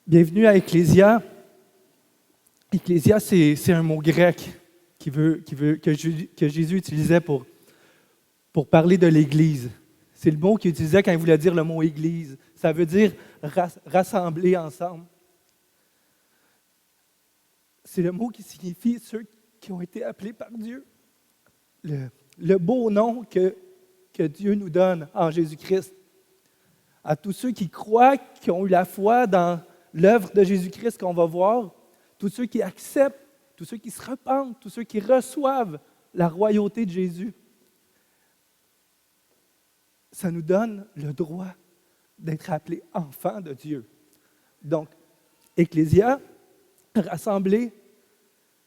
Bienvenue à Ecclésia. Ecclésia, c'est un mot grec que Jésus utilisait pour parler de l'Église. C'est le mot qu'il utilisait quand il voulait dire le mot Église. Ça veut dire rassembler ensemble. C'est le mot qui signifie ceux qui ont été appelés par Dieu. Le beau nom que Dieu nous donne en Jésus-Christ. À tous ceux qui croient, qui ont eu la foi dans l'œuvre de Jésus-Christ qu'on va voir, tous ceux qui acceptent, tous ceux qui se repentent, tous ceux qui reçoivent la royauté de Jésus, ça nous donne le droit d'être appelés enfants de Dieu. Donc, Ecclésia, rassembler,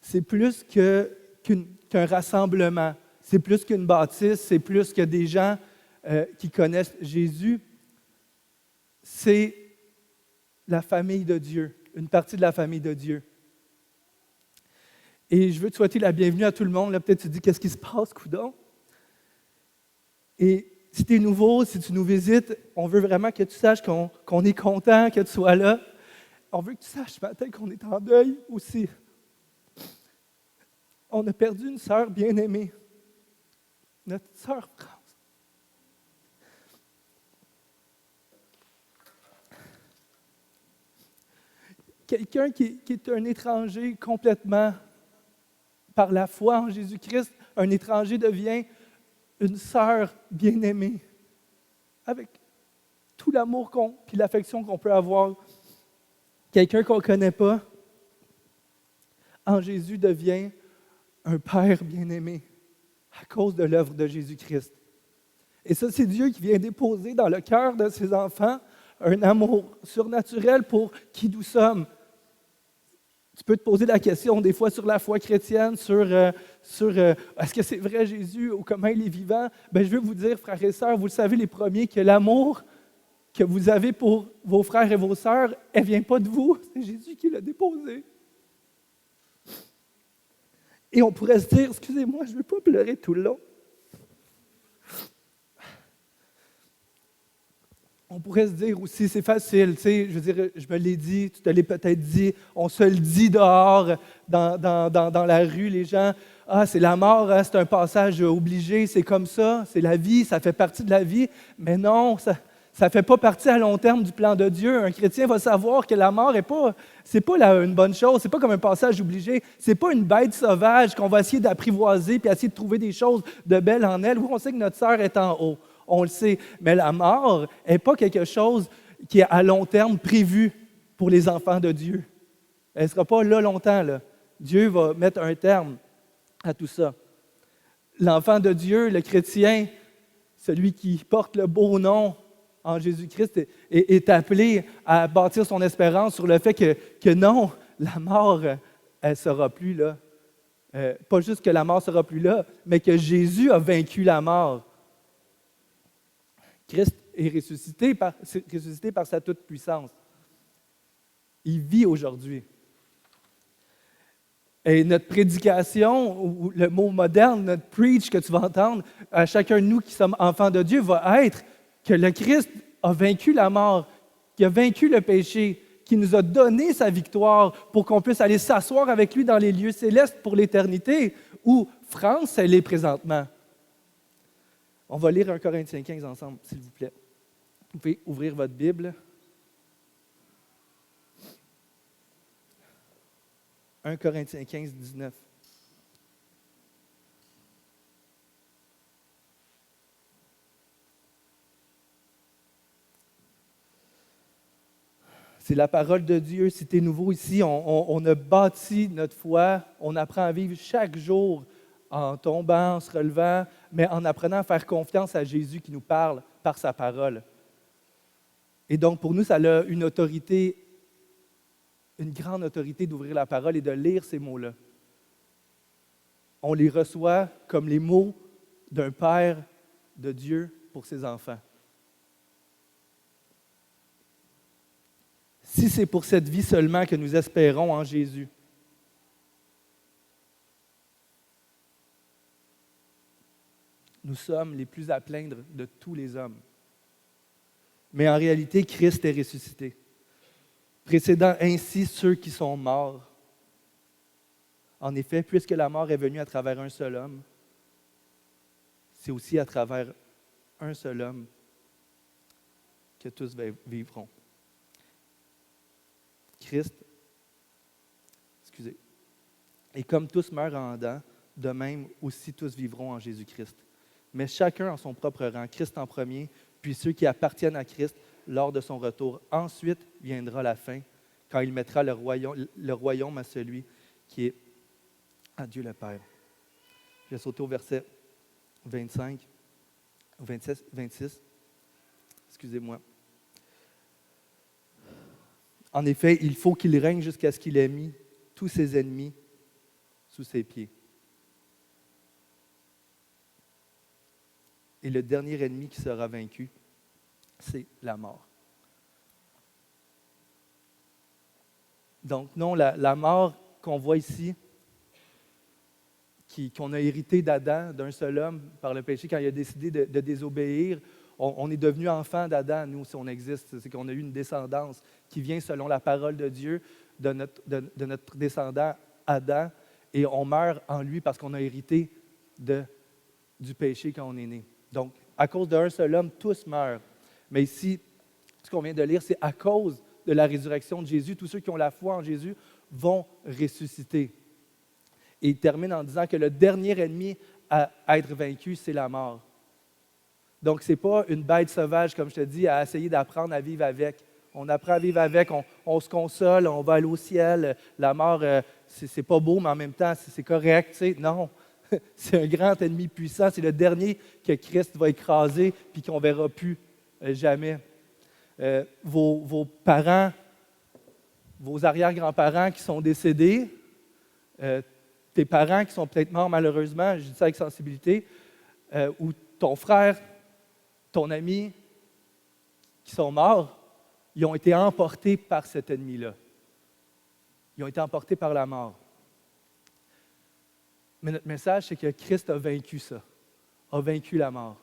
c'est plus qu'un rassemblement, c'est plus qu'une bâtisse, c'est plus que des gens qui connaissent Jésus. C'est la famille de Dieu, une partie de la famille de Dieu. Et je veux te souhaiter la bienvenue à tout le monde. Là, peut-être tu te dis, qu'est-ce qui se passe, coudonc? Et si tu es nouveau, si tu nous visites, on veut vraiment que tu saches qu'on est content que tu sois là. On veut que tu saches ce matin qu'on est en deuil aussi. On a perdu une sœur bien-aimée, notre sœur France. Quelqu'un qui est un étranger complètement par la foi en Jésus-Christ, un étranger devient une sœur bien-aimée, avec tout l'amour puis l'affection qu'on peut avoir. Quelqu'un qu'on ne connaît pas, en Jésus devient un père bien-aimé à cause de l'œuvre de Jésus-Christ. Et ça, c'est Dieu qui vient déposer dans le cœur de ses enfants un amour surnaturel pour qui nous sommes. Tu peux te poser la question des fois sur la foi chrétienne, sur est-ce que c'est vrai Jésus ou comment il est vivant? Bien, je veux vous dire, frères et sœurs, vous le savez les premiers, que l'amour que vous avez pour vos frères et vos sœurs, elle ne vient pas de vous, c'est Jésus qui l'a déposé. Et on pourrait se dire, excusez-moi, je ne veux pas pleurer tout le long. On pourrait se dire aussi, c'est facile, tu sais, je veux dire, je me l'ai dit, tu te l'as peut-être dit, on se le dit dehors, dans la rue, les gens, c'est la mort, hein, c'est un passage obligé, c'est comme ça, c'est la vie, ça fait partie de la vie, mais non, ça ne fait pas partie à long terme du plan de Dieu. Un chrétien va savoir que la mort c'est pas une bonne chose, c'est pas comme un passage obligé, c'est pas une bête sauvage qu'on va essayer d'apprivoiser puis essayer de trouver des choses de belles en elle. Oui, on sait que notre sœur est en haut. On le sait, mais la mort n'est pas quelque chose qui est à long terme prévu pour les enfants de Dieu. Elle ne sera pas là longtemps. Là. Dieu va mettre un terme à tout ça. L'enfant de Dieu, le chrétien, celui qui porte le beau nom en Jésus-Christ, est appelé à bâtir son espérance sur le fait que non, la mort, elle ne sera plus là. Pas juste que la mort ne sera plus là, mais que Jésus a vaincu la mort. Christ est ressuscité par sa toute-puissance. Il vit aujourd'hui. Et notre prédication, ou le mot moderne, notre preach que tu vas entendre, à chacun de nous qui sommes enfants de Dieu, va être que le Christ a vaincu la mort, qu'il a vaincu le péché, qu'il nous a donné sa victoire pour qu'on puisse aller s'asseoir avec lui dans les lieux célestes pour l'éternité, où France, elle est présentement. On va lire 1 Corinthiens 15 ensemble, s'il vous plaît. Vous pouvez ouvrir votre Bible. 1 Corinthiens 15, 19. C'est la parole de Dieu. Si tu es nouveau ici, on a bâti notre foi. On apprend à vivre chaque jour en tombant, en se relevant, mais en apprenant à faire confiance à Jésus qui nous parle par sa parole. Et donc, pour nous, ça a une autorité, une grande autorité d'ouvrir la parole et de lire ces mots-là. On les reçoit comme les mots d'un Père de Dieu pour ses enfants. Si c'est pour cette vie seulement que nous espérons en Jésus, nous sommes les plus à plaindre de tous les hommes. Mais en réalité, Christ est ressuscité. précédant ainsi ceux qui sont morts. En effet, puisque la mort est venue à travers un seul homme, c'est aussi à travers un seul homme que tous vivront. Christ, et comme tous meurent en Adam, de même aussi tous vivront en Jésus-Christ. Mais chacun en son propre rang, Christ en premier, puis ceux qui appartiennent à Christ lors de son retour. Ensuite viendra la fin, quand il mettra le royaume à celui qui est à Dieu le Père. Je vais sauter au verset 25, 26. Excusez-moi. En effet, il faut qu'il règne jusqu'à ce qu'il ait mis tous ses ennemis sous ses pieds. Et le dernier ennemi qui sera vaincu, c'est la mort. Donc non, la mort qu'on voit ici, qu'on a hérité d'Adam, d'un seul homme, par le péché, quand il a décidé de désobéir, on est devenu enfant d'Adam, nous, si on existe. C'est qu'on a eu une descendance qui vient selon la parole de Dieu, de notre descendant Adam, et on meurt en lui parce qu'on a hérité du péché quand on est né. Donc, à cause d'un seul homme, tous meurent. Mais ici, ce qu'on vient de lire, c'est à cause de la résurrection de Jésus, tous ceux qui ont la foi en Jésus vont ressusciter. Et il termine en disant que le dernier ennemi à être vaincu, c'est la mort. Donc, ce n'est pas une bête sauvage, comme je te dis, à essayer d'apprendre à vivre avec. On apprend à vivre avec, on se console, on va aller au ciel. La mort, c'est pas beau, mais en même temps, c'est correct. Tu sais. Non, c'est un grand ennemi puissant. C'est le dernier que Christ va écraser puis qu'on ne verra plus jamais. Vos parents, vos arrière-grands-parents qui sont décédés, tes parents qui sont peut-être morts malheureusement, je dis ça avec sensibilité, ou ton frère, ton ami qui sont morts, ils ont été emportés par cet ennemi-là. Ils ont été emportés par la mort. Mais notre message, c'est que Christ a vaincu ça, a vaincu la mort.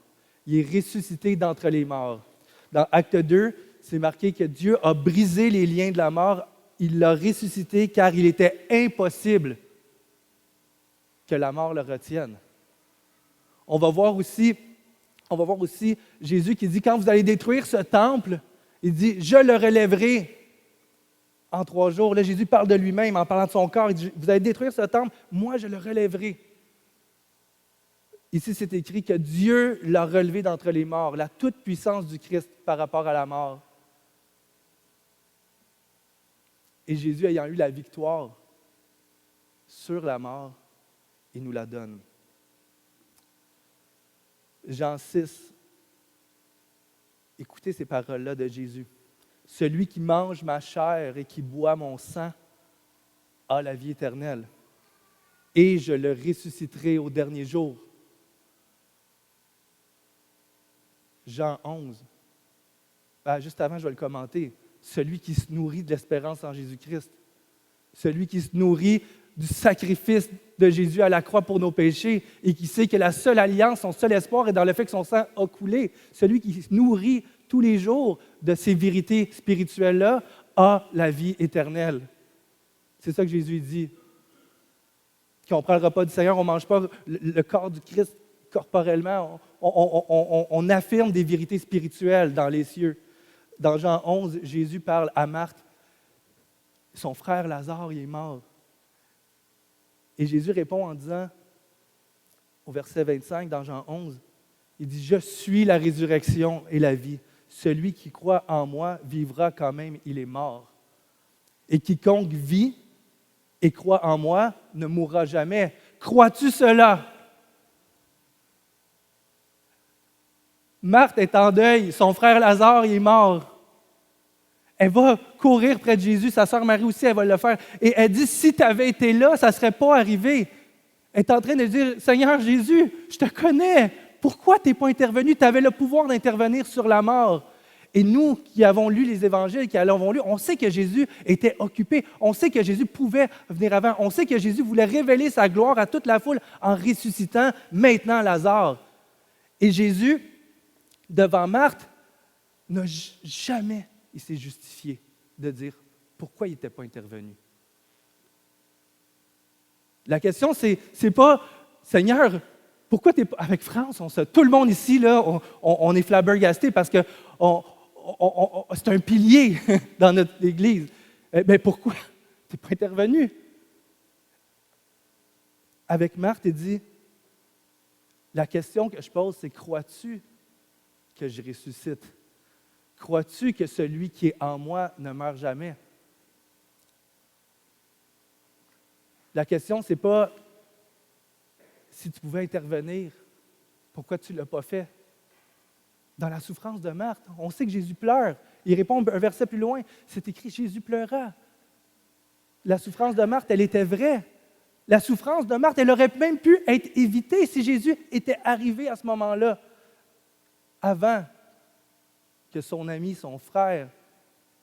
Il est ressuscité d'entre les morts. Dans Acte 2, c'est marqué que Dieu a brisé les liens de la mort, il l'a ressuscité car il était impossible que la mort le retienne. On va voir aussi Jésus qui dit, quand vous allez détruire ce temple, il dit, je le relèverai en 3 jours. Là, Jésus parle de lui-même en parlant de son corps. Il dit, vous allez détruire ce temple, moi je le relèverai. Ici, c'est écrit que Dieu l'a relevé d'entre les morts, la toute-puissance du Christ par rapport à la mort. Et Jésus, ayant eu la victoire sur la mort, il nous la donne. Jean 6, écoutez ces paroles-là de Jésus. Celui qui mange ma chair et qui boit mon sang a la vie éternelle, et je le ressusciterai au dernier jour. Jean 11. Juste avant, je vais le commenter. Celui qui se nourrit de l'espérance en Jésus-Christ. Celui qui se nourrit du sacrifice de Jésus à la croix pour nos péchés et qui sait que la seule alliance, son seul espoir est dans le fait que son sang a coulé. Celui qui se nourrit tous les jours de ces vérités spirituelles-là a la vie éternelle. C'est ça que Jésus dit. Quand on prend le repas du Seigneur, on ne mange pas le corps du Christ corporellement. On affirme des vérités spirituelles dans les cieux. Dans Jean 11, Jésus parle à Marthe. Son frère Lazare, il est mort. Et Jésus répond en disant, au verset 25, dans Jean 11, il dit, « Je suis la résurrection et la vie. Celui qui croit en moi vivra quand même, il est mort. Et quiconque vit et croit en moi ne mourra jamais. Crois-tu cela? » Marthe est en deuil, son frère Lazare il est mort. Elle va courir près de Jésus, sa sœur Marie aussi, elle va le faire. Et elle dit, si tu avais été là, ça ne serait pas arrivé. Elle est en train de dire, Seigneur Jésus, je te connais. Pourquoi tu n'es pas intervenu? Tu avais le pouvoir d'intervenir sur la mort. Et nous qui avons lu les évangiles, qui l'avons lu, on sait que Jésus était occupé. On sait que Jésus pouvait venir avant. On sait que Jésus voulait révéler sa gloire à toute la foule en ressuscitant maintenant Lazare. Et Jésus, devant Marthe, n'a jamais, il s'est justifié de dire, pourquoi il n'était pas intervenu? La question, c'est pas, Seigneur, pourquoi tu es pas avec France? Tout le monde ici, là, on est flabbergasté parce que c'est un pilier dans notre Église. Mais pourquoi tu n'es pas intervenu? Avec Marthe, il dit, la question que je pose, c'est crois-tu que je ressuscite? Crois-tu que celui qui est en moi ne meurt jamais? La question, ce n'est pas si tu pouvais intervenir, pourquoi tu ne l'as pas fait? Dans la souffrance de Marthe, on sait que Jésus pleure. Il répond un verset plus loin, c'est écrit, Jésus pleura. La souffrance de Marthe, elle était vraie. La souffrance de Marthe, elle aurait même pu être évitée si Jésus était arrivé à ce moment-là, avant que son ami, son frère,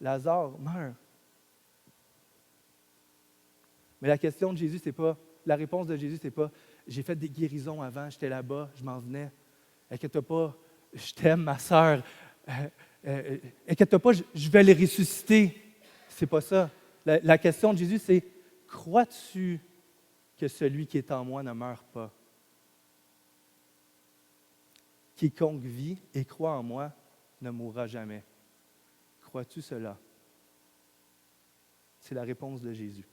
Lazare, meure. Mais la question de Jésus, c'est pas, la réponse de Jésus, c'est pas, j'ai fait des guérisons avant, j'étais là-bas, je m'en venais. Inquiète-toi pas, je t'aime, ma sœur. Inquiète-toi pas, je vais les ressusciter. C'est pas ça. La question de Jésus, c'est, crois-tu que celui qui est en moi ne meurt pas? Quiconque vit et croit en moi ne mourra jamais. Crois-tu cela? C'est la réponse de Jésus.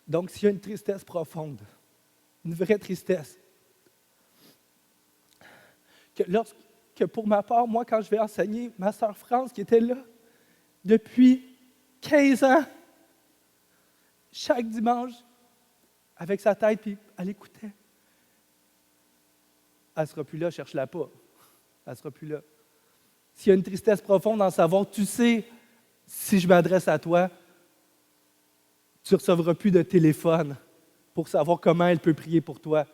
Donc, s'il y a une tristesse profonde, une vraie tristesse, que pour ma part, moi, quand je vais enseigner, ma sœur France, qui était là depuis 15 ans, chaque dimanche, avec sa tête, puis elle écoutait. Elle ne sera plus là, cherche-la pas. Elle ne sera plus là. S'il y a une tristesse profonde en savoir, tu sais, si je m'adresse à toi, tu ne recevras plus de téléphone pour savoir comment elle peut prier pour toi.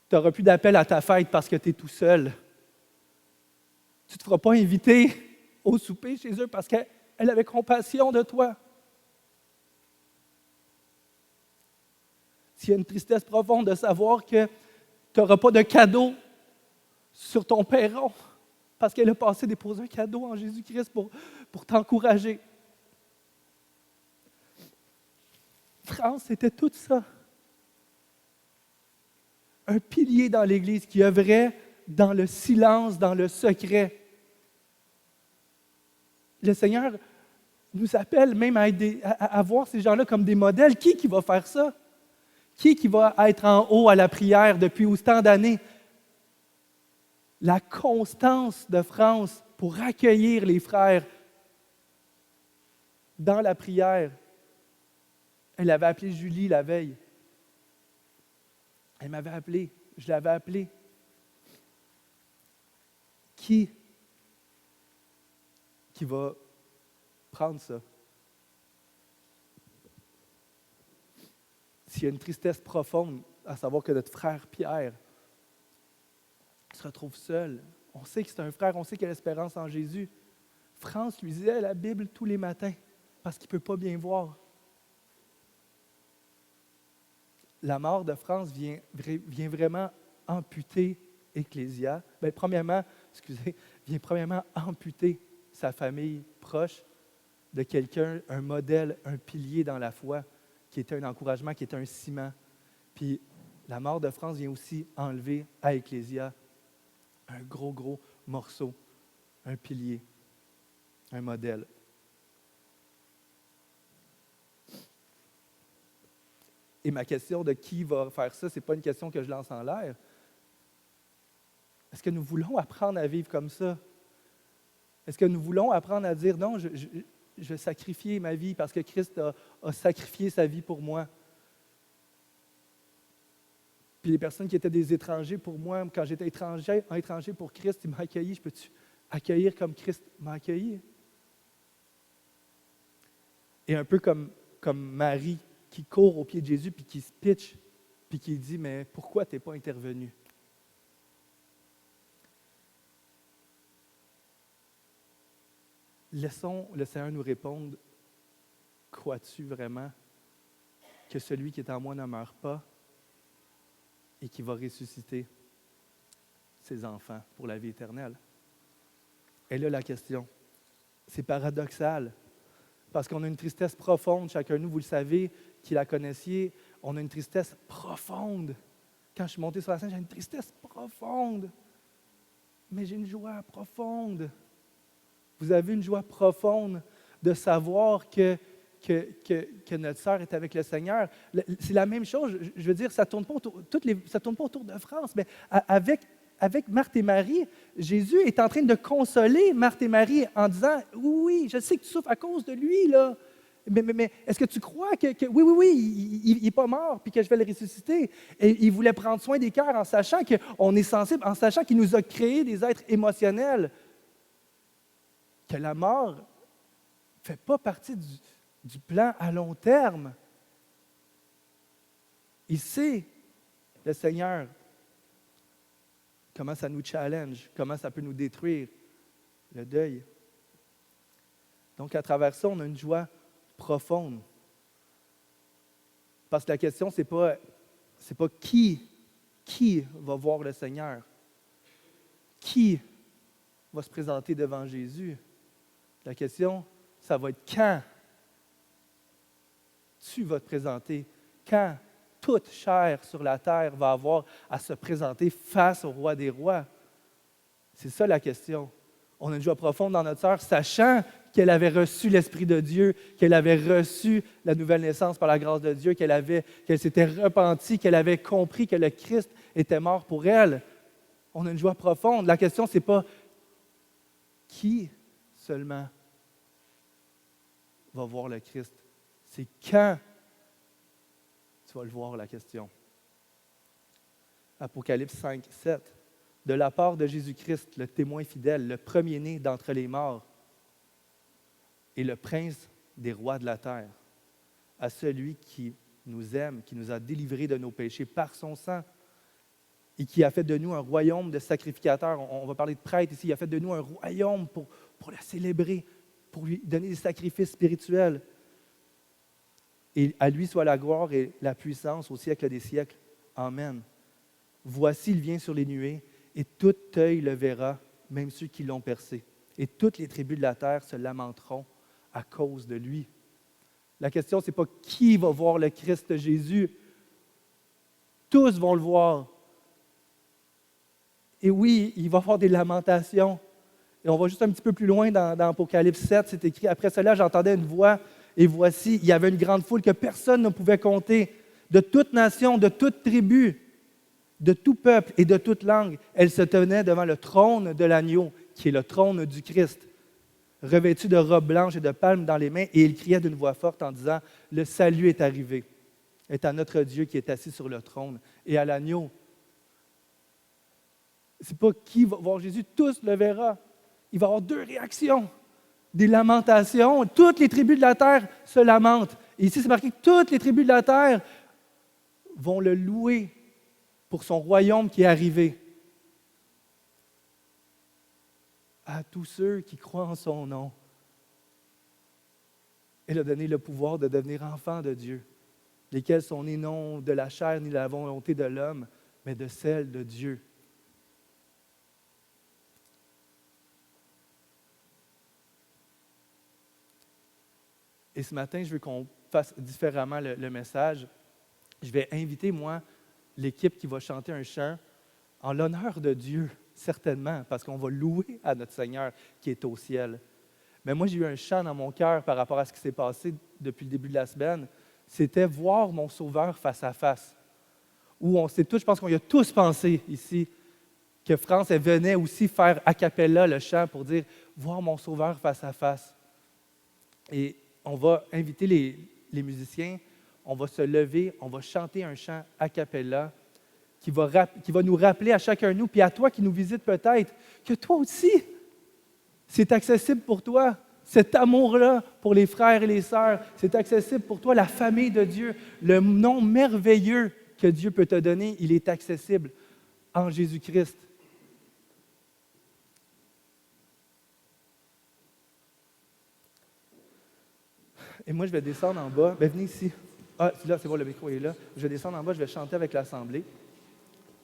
Tu n'auras plus d'appel à ta fête parce que tu es tout seul. Tu ne te feras pas inviter au souper chez eux parce qu'elle avait compassion de toi. S'il y a une tristesse profonde de savoir que tu n'auras pas de cadeau sur ton perron parce qu'elle a passé déposer un cadeau en Jésus-Christ pour t'encourager. France, c'était tout ça. Un pilier dans l'Église qui œuvrait dans le silence, dans le secret. Le Seigneur nous appelle même à voir ces gens-là comme des modèles. Qui va faire ça? Qui va être en haut à la prière depuis autant d'années? La constance de France pour accueillir les frères dans la prière. Elle avait appelé Julie la veille. Elle m'avait appelé, je l'avais appelé. Qui va prendre ça? S'il y a une tristesse profonde à savoir que notre frère Pierre se retrouve seul, on sait que c'est un frère, on sait qu'il a l'espérance en Jésus. France lui disait la Bible tous les matins parce qu'il ne peut pas bien voir. La mort de France vient vraiment amputer Ecclésia. Vient premièrement amputer sa famille proche de quelqu'un, un modèle, un pilier dans la foi, qui était un encouragement, qui était un ciment. Puis la mort de France vient aussi enlever à Ecclésia un gros morceau, un pilier, un modèle. Et ma question de qui va faire ça, ce n'est pas une question que je lance en l'air. Est-ce que nous voulons apprendre à vivre comme ça? Est-ce que nous voulons apprendre à dire non, je vais sacrifier ma vie parce que Christ a sacrifié sa vie pour moi? Puis les personnes qui étaient des étrangers pour moi, quand j'étais un étranger pour Christ, il m'a accueilli. Je peux-tu accueillir comme Christ m'a accueilli? Et un peu comme Marie qui court au pied de Jésus puis qui se pitche puis qui dit, mais pourquoi tu n'es pas intervenu? Laissons le Seigneur nous répondre crois-tu vraiment que celui qui est en moi ne meurt pas et qui va ressusciter ses enfants pour la vie éternelle? Et là, la question, c'est paradoxal, parce qu'on a une tristesse profonde, chacun de nous, vous le savez, qui la connaissiez, on a une tristesse profonde. Quand je suis monté sur la scène, j'ai une tristesse profonde, mais j'ai une joie profonde. Vous avez une joie profonde de savoir que notre sœur est avec le Seigneur. C'est la même chose, je veux dire, ça ne tourne pas autour de France, mais avec Marthe et Marie, Jésus est en train de consoler Marthe et Marie en disant « Oui, je sais que tu souffres à cause de lui, là. Mais est-ce que tu crois que oui, il n'est pas mort puis que je vais le ressusciter? » Et il voulait prendre soin des cœurs en sachant qu'on est sensible, en sachant qu'il nous a créés des êtres émotionnels, que la mort ne fait pas partie du plan à long terme. Il sait, le Seigneur, comment ça nous challenge, comment ça peut nous détruire, le deuil. Donc, à travers ça, on a une joie profonde. Parce que la question, c'est pas qui va voir le Seigneur, qui va se présenter devant Jésus. La question, ça va être quand tu vas te présenter, quand toute chair sur la terre va avoir à se présenter face au roi des rois. C'est ça la question. On a une joie profonde dans notre sœur, sachant qu'elle avait reçu l'Esprit de Dieu, qu'elle avait reçu la nouvelle naissance par la grâce de Dieu, qu'elle s'était repentie, qu'elle avait compris que le Christ était mort pour elle. On a une joie profonde. La question, ce n'est pas qui seulement va voir le Christ. C'est quand tu vas le voir, la question. Apocalypse 5, 7. De la part de Jésus-Christ, le témoin fidèle, le premier-né d'entre les morts et le prince des rois de la terre, à celui qui nous aime, qui nous a délivrés de nos péchés par son sang et qui a fait de nous un royaume de sacrificateurs. On va parler de prêtres ici. Il a fait de nous un royaume pour le célébrer, pour lui donner des sacrifices spirituels. Et à lui soit la gloire et la puissance au siècle des siècles. Amen. Voici, il vient sur les nuées, et tout œil le verra, même ceux qui l'ont percé. Et toutes les tribus de la terre se lamenteront à cause de lui. La question, ce n'est pas qui va voir le Christ Jésus. Tous vont le voir. Et oui, il va y avoir des lamentations. Et on va juste un petit peu plus loin dans Apocalypse 7, c'est écrit, « Après cela, j'entendais une voix, et voici, il y avait une grande foule que personne ne pouvait compter, de toute nation, de toute tribu, de tout peuple et de toute langue. Elle se tenait devant le trône de l'agneau, qui est le trône du Christ, revêtu de robes blanches et de palmes dans les mains, et il criait d'une voix forte en disant, « Le salut est arrivé, est à notre Dieu qui est assis sur le trône, et à l'agneau. » Ce n'est pas qui va voir Jésus, tous le verront. Il va y avoir deux réactions. Des lamentations. Toutes les tribus de la terre se lamentent. Et ici, c'est marqué que toutes les tribus de la terre vont le louer pour son royaume qui est arrivé. À tous ceux qui croient en son nom, elle a donné le pouvoir de devenir enfants de Dieu, lesquels sont nés non de la chair ni de la volonté de l'homme, mais de celle de Dieu. Et ce matin, je veux qu'on fasse différemment le message. Je vais inviter, moi, l'équipe qui va chanter un chant en l'honneur de Dieu, certainement, parce qu'on va louer à notre Seigneur qui est au ciel. Mais moi, j'ai eu un chant dans mon cœur par rapport à ce qui s'est passé depuis le début de la semaine. C'était « Voir mon Sauveur face à face ». Où on sait tous, je pense qu'on y a tous pensé ici, que France, elle venait aussi faire a cappella le chant pour dire « Voir mon Sauveur face à face ». Et on va inviter les musiciens, on va se lever, on va chanter un chant a cappella qui va nous rappeler à chacun de nous, puis à toi qui nous visite peut-être, que toi aussi, c'est accessible pour toi. Cet amour-là pour les frères et les sœurs, c'est accessible pour toi, la famille de Dieu. Le nom merveilleux que Dieu peut te donner, il est accessible en Jésus-Christ. Et moi, je vais descendre en bas. Venez ici. Ah, là, c'est bon, le micro est là. Je vais descendre en bas, je vais chanter avec l'Assemblée.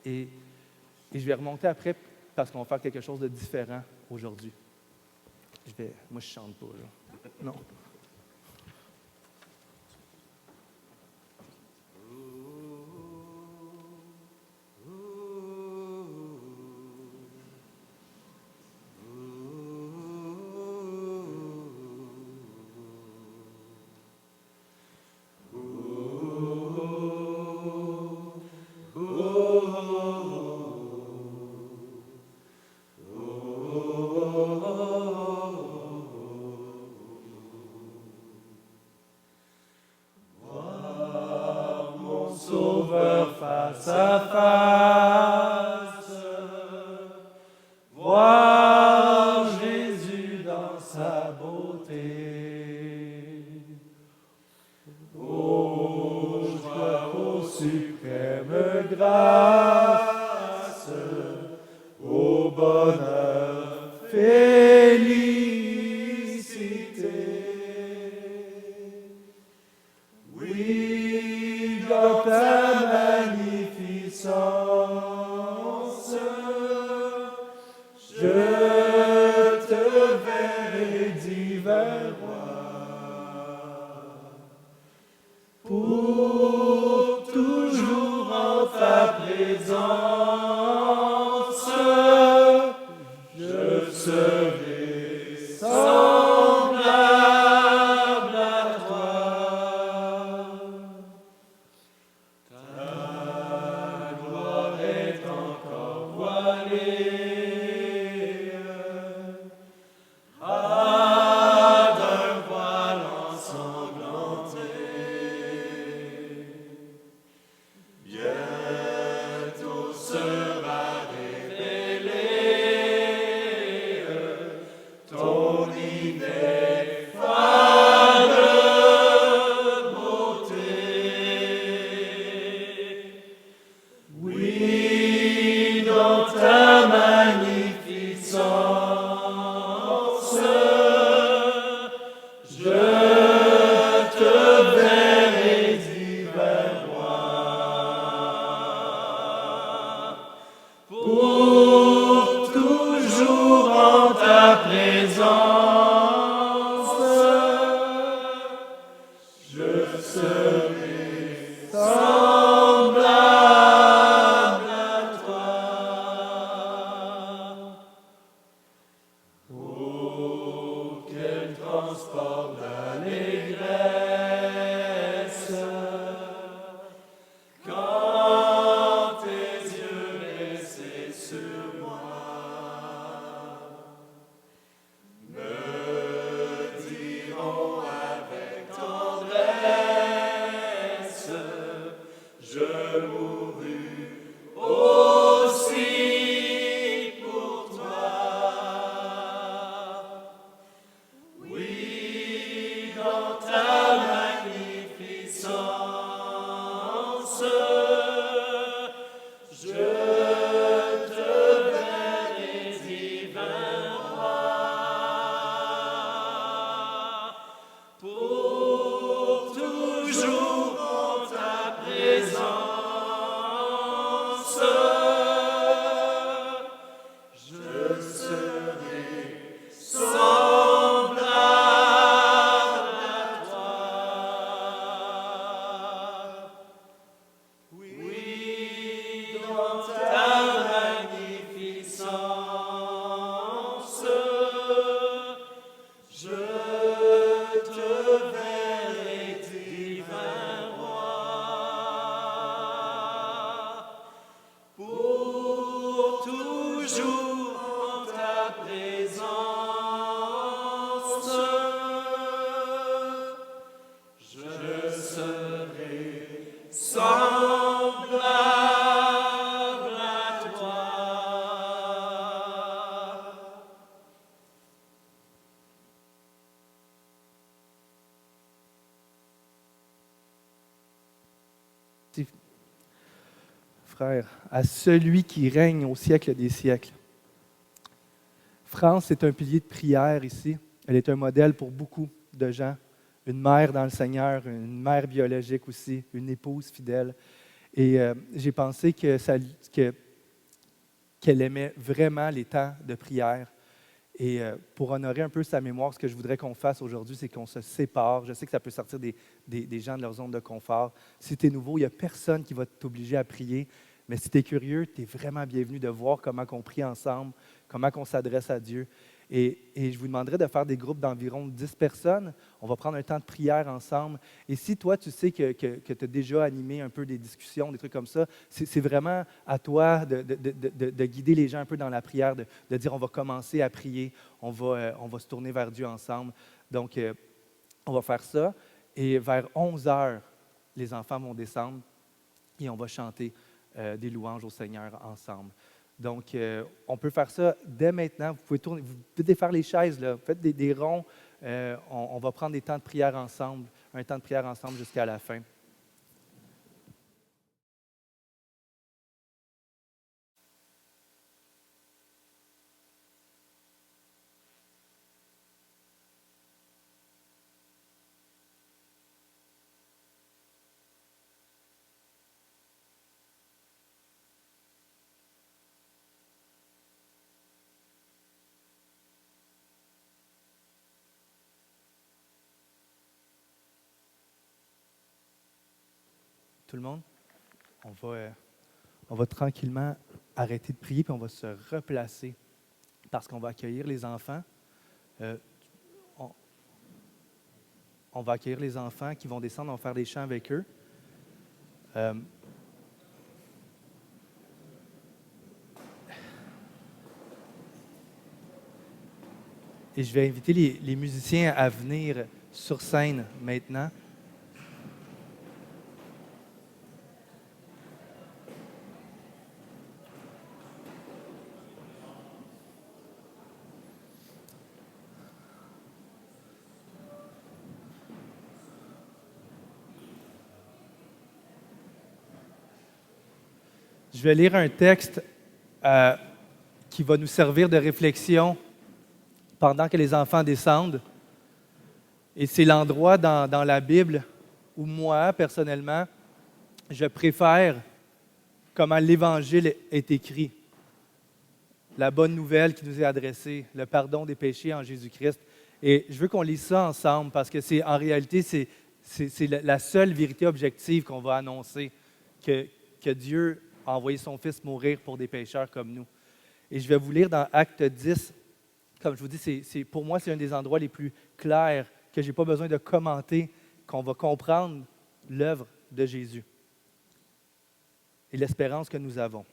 Et je vais remonter après parce qu'on va faire quelque chose de différent aujourd'hui. Moi, je chante pas, là. Non. Sauveur face à face, voir Jésus dans sa beauté. Oh, joie aux suprême grâce, au bonheur, félicité. Oui, dans ta magnificence, je te verrai, divin roi, pour toujours en ta présence, je serai semblable à toi. Ta gloire est encore voilée d'un voile ensanglanté. Bientôt sera révélée ton ineffable beauté. Oui, dans ta magnificence, je te verrai, divin roi, pour toujours en ta présence, je serai semblable à toi. Oh, quel transport d'allégresse quand tes yeux laissaient sur moi, me diront avec tendresse, je mourus aussi pour toi. Oui, dans ta magnificence, je te verrai, divin roi, pour toujours en ta présence, je serai semblable à toi. Oui, dans ta magnificence, je te verrai, divin roi, pour toujours en ta présence, je serai semblable à toi. Frère, à celui qui règne au siècle des siècles. France est un pilier de prière ici. Elle est un modèle pour beaucoup de gens une mère dans le Seigneur, une mère biologique aussi, une épouse fidèle. Et j'ai pensé qu'elle aimait vraiment les temps de prière. Et pour honorer un peu sa mémoire, ce que je voudrais qu'on fasse aujourd'hui, c'est qu'on se sépare. Je sais que ça peut sortir des gens de leur zone de confort. Si tu es nouveau, il n'y a personne qui va t'obliger à prier. Mais si tu es curieux, tu es vraiment bienvenu de voir comment on prie ensemble, comment on s'adresse à Dieu. Et je vous demanderai de faire des groupes d'environ 10 personnes. On va prendre un temps de prière ensemble. Et si toi, tu sais que tu as déjà animé un peu des discussions, des trucs comme ça, c'est vraiment à toi de guider les gens un peu dans la prière, de dire on va commencer à prier, on va se tourner vers Dieu ensemble. Donc, on va faire ça. Et vers 11 heures, les enfants vont descendre et on va chanter des louanges au Seigneur ensemble. Donc, on peut faire ça dès maintenant. Vous pouvez défaire les chaises, là. Faites des ronds. On va prendre des temps de prière ensemble, un temps de prière ensemble jusqu'à la fin. Tout le monde, on va tranquillement arrêter de prier, puis on va se replacer parce qu'on va accueillir les enfants. Euh, on, on va accueillir les enfants qui vont descendre, on va faire des chants avec eux. Euh, et je vais inviter les musiciens à venir sur scène maintenant. Je vais lire un texte qui va nous servir de réflexion pendant que les enfants descendent. Et c'est l'endroit dans la Bible où moi, personnellement, je préfère comment l'Évangile est écrit. La bonne nouvelle qui nous est adressée, le pardon des péchés en Jésus-Christ. Et je veux qu'on lise ça ensemble parce que en réalité, c'est la seule vérité objective qu'on va annoncer, que Dieu a envoyé son Fils mourir pour des pécheurs comme nous. Et je vais vous lire dans Acte 10. Comme je vous dis, pour moi, c'est un des endroits les plus clairs que je n'ai pas besoin de commenter, qu'on va comprendre l'œuvre de Jésus et l'espérance que nous avons.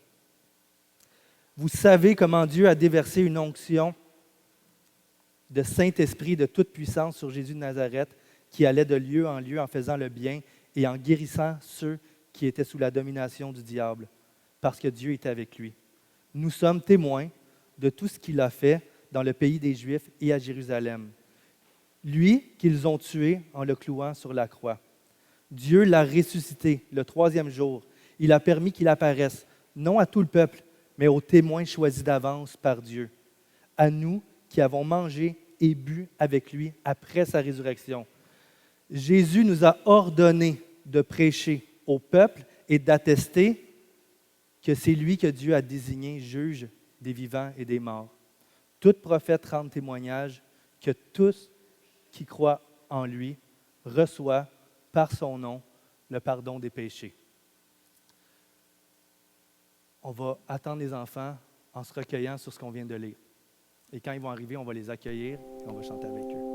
Vous savez comment Dieu a déversé une onction de Saint-Esprit de toute puissance sur Jésus de Nazareth, qui allait de lieu en lieu en faisant le bien et en guérissant ceux qui étaient sous la domination du diable, parce que Dieu était avec lui. Nous sommes témoins de tout ce qu'il a fait dans le pays des Juifs et à Jérusalem. Lui qu'ils ont tué en le clouant sur la croix. Dieu l'a ressuscité le 3e jour. Il a permis qu'il apparaisse, non à tout le peuple, mais aux témoins choisis d'avance par Dieu. À nous qui avons mangé et bu avec lui après sa résurrection. Jésus nous a ordonné de prêcher au peuple et d'attester que c'est lui que Dieu a désigné juge des vivants et des morts. Tout prophète rend témoignage que tous qui croient en lui reçoivent par son nom le pardon des péchés. On va attendre les enfants en se recueillant sur ce qu'on vient de lire. Et quand ils vont arriver, on va les accueillir et on va chanter avec eux.